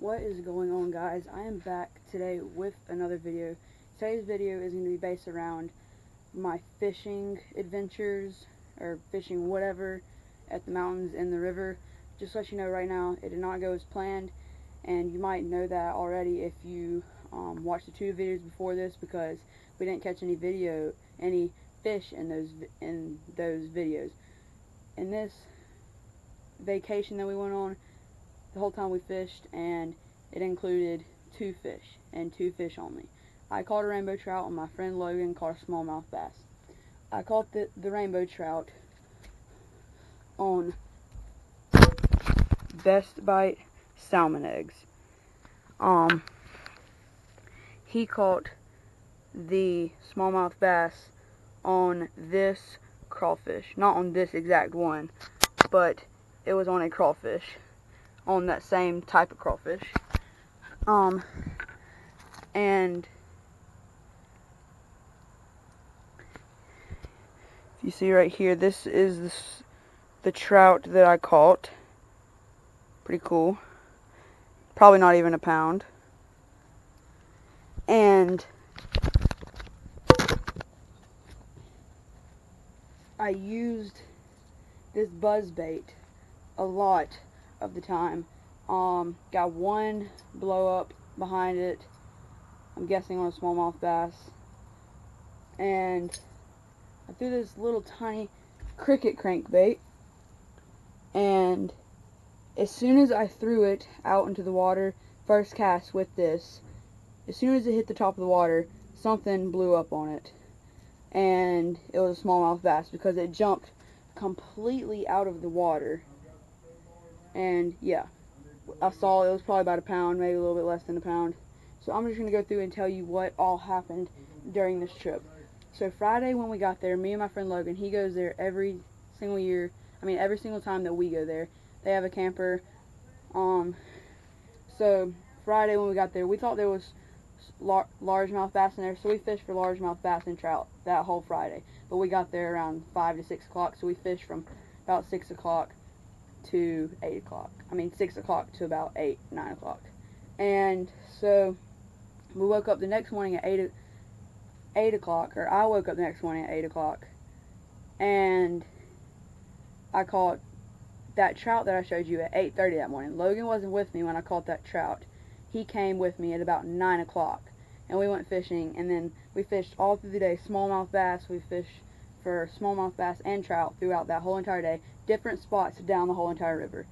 What is going on, guys? I am back today with another video. Today's video is going to be based around my fishing adventures, or fishing whatever, at the mountains and the river. Just to let you know right now, it did not go as planned, and you might know that already if you watched the two videos before this, because we didn't catch any fish in those videos. In this vacation that we went on, the whole time we fished, and it included two fish, and two fish only. I caught a rainbow trout, and my friend Logan caught a smallmouth bass. I caught the rainbow trout on Best Bite salmon eggs. He caught the smallmouth bass on this crawfish. Not on this exact one, but it was on a crawfish, on that same type of crawfish. And if you see right here, this is the trout that I caught. Pretty cool. Probably not even a pound. And I used this buzz bait a lot of the time. Got one blow up behind it, I'm guessing on a smallmouth bass, and I threw this little tiny cricket crankbait, and as soon as I threw it out into the water, first cast with this, as soon as it hit the top of the water, something blew up on it, and it was a smallmouth bass because it jumped completely out of the water. And yeah, I saw it was probably about a pound, maybe a little bit less than a pound. So I'm just going to go through and tell you what all happened during this trip. So Friday when we got there, me and my friend Logan, he goes there every single year. I mean, every single time that we go there. They have a camper. So Friday when we got there, we thought there was largemouth bass in there, so we fished for largemouth bass and trout that whole Friday. But we got there around 5 to 6 o'clock, so we fished from about 6 o'clock to 8 o'clock. I mean 6 o'clock to about 8, 9 o'clock. And so we woke up the next morning at 8 o'clock, or I woke up the next morning at 8 o'clock, and I caught that trout that I showed you at 8:30 that morning. Logan wasn't with me when I caught that trout. He came with me at about 9 o'clock, and we went fishing, and then we fished all through the day. Smallmouth bass, we fished for smallmouth bass and trout throughout that whole entire day, different spots down the whole entire river.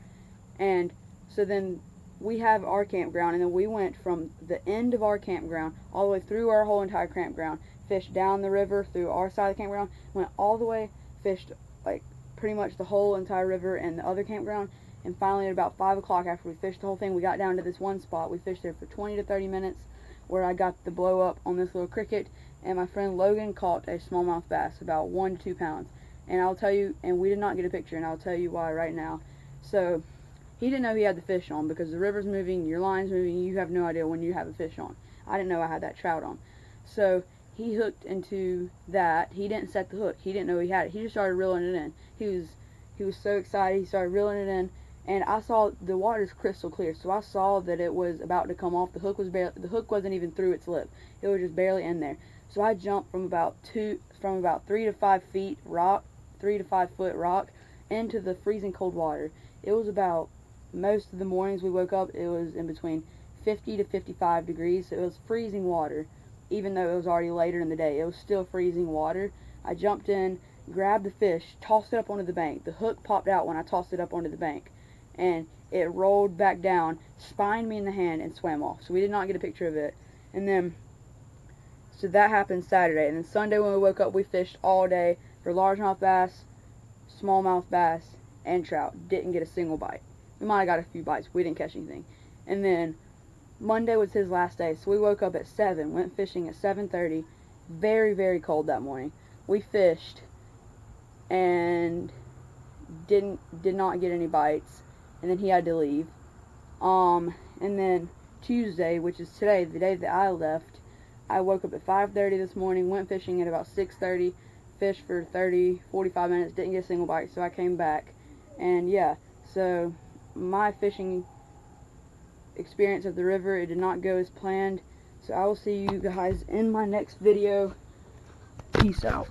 And so then we have our campground, and then we went from the end of our campground all the way through our whole entire campground, fished down the river through our side of the campground, went all the way, fished like pretty much the whole entire river and the other campground, and finally at about 5 o'clock, after we fished the whole thing, we got down to this one spot. We fished there for 20 to 30 minutes, where I got the blow up on this little cricket, and my friend Logan caught a smallmouth bass, about 1 to 2 pounds. And I'll tell you, and we did not get a picture, and I'll tell you why right now. So he didn't know he had the fish on, because the river's moving, your line's moving, you have no idea when you have a fish on. I didn't know I had that trout on. So he hooked into that. He didn't set the hook. He didn't know he had it. He just started reeling it in. He was so excited. He started reeling it in, and I saw the water's crystal clear. So I saw that it was about to come off. The hook wasn't even through its lip. It was just barely in there. So I jumped from about 3 to 5 feet rock, 3 to 5 foot rock, into the freezing cold water. It was about, most of the mornings we woke up, it was in between 50 to 55 degrees. So it was freezing water. Even though it was already later in the day, it was still freezing water. I jumped in, grabbed the fish, tossed it up onto the bank. The hook popped out when I tossed it up onto the bank, and it rolled back down, spined me in the hand, and swam off. So we did not get a picture of it. And then, so that happened Saturday. And then Sunday when we woke up, we fished all day for largemouth bass, smallmouth bass, and trout. Didn't get a single bite. We might have got a few bites. We didn't catch anything. And then Monday was his last day, so we woke up at 7, went fishing at 7:30. Very, very cold that morning. We fished and did not get any bites, and then he had to leave. And then Tuesday, which is today, the day that I left, I woke up at 5:30 this morning, went fishing at about 6:30, fished for 30, 45 minutes, didn't get a single bite, so I came back. And yeah, so my fishing experience of the river. It did not go as planned. So I will see you guys in my next video. Peace out.